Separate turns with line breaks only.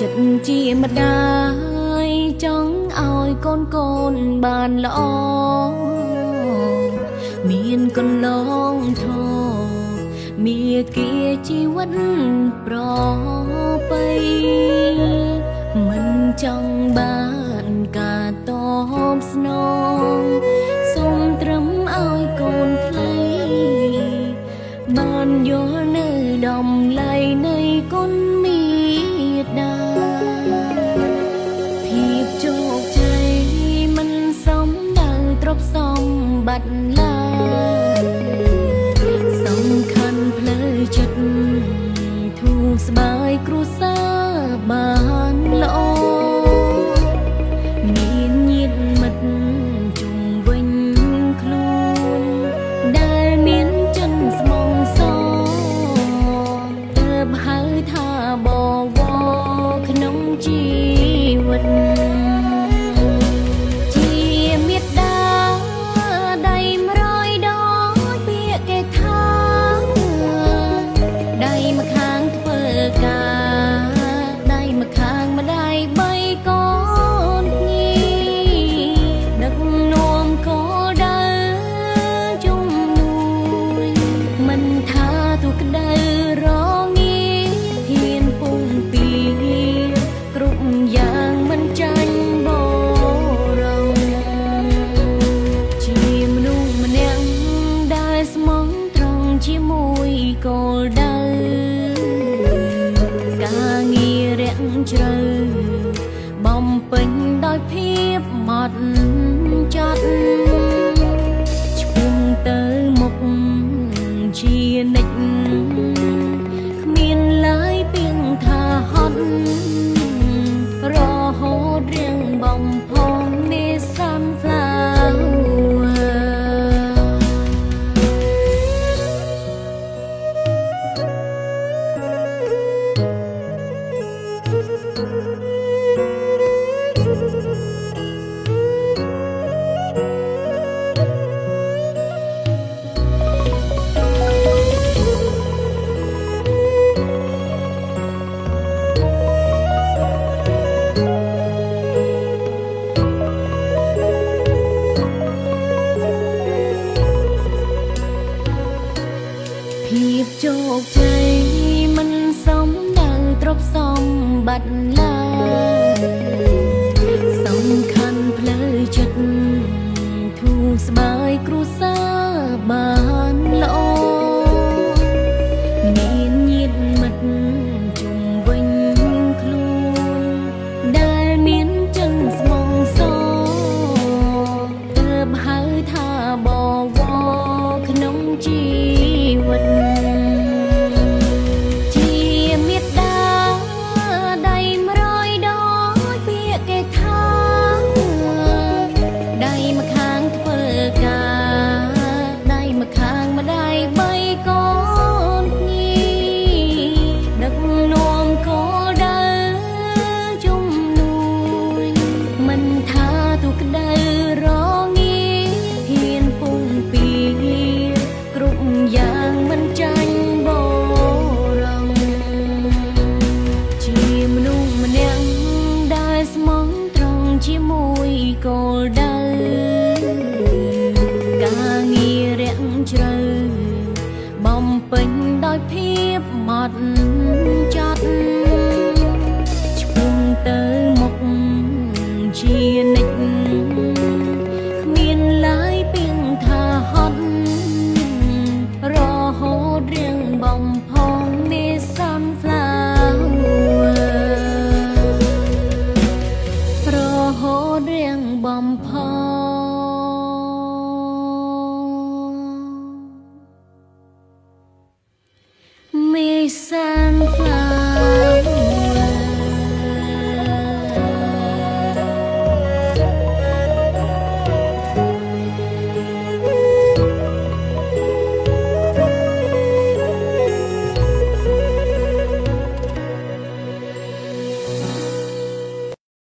ចិត្តជាម្ដាយចង់ឲ្យកូនបានល្អមានកន្លងធម៌មាគាជីវិតប្រពៃមិនចង់បានការតបស្នងសូមត្រឹមឲ្យកូនថ្លៃបានយល់នៅតម្លៃនៃគុណមេត្តាភាពជោគជ័យមិនសមដល់ទ្រព្យសម្បត្តិឡើយសំខាន់ផ្លូវចិត្តធូរស្បើយគ្រួសារបានល្អមានញាតិមិត្តជុំវិញខ្លួនដែលមានចិនស្មងសទើបហៅថាបវរក្នុងជីវិតជាមេត្តាដៃ100ដងពាក្យគេថាដៃម្ខាងធ្វើការដៃម្ខាងម្ដាយ3កូនញីដឹកនាំកដៅជំនួយមិនថាទូក្តៅរងាហ៊ានពុំពីគ្រប់យ៉ាងមិនចាញ់បរងជាមនុស្សម្នាក់ដែលស្មោះត្រង់ជាមួយគោលដៅការងាររាក់ជ្រៅបំពេញដោយភាពម៉ត់ចត់ឆ្ពោះទៅមុខជានិច្ចគ្មានឡើយពីងថាហត់រហូតរៀងបំផុសមេសានផ្លាភាពជោគជ័យមិនសមដល់ទ្រព្យសម្បត្តិ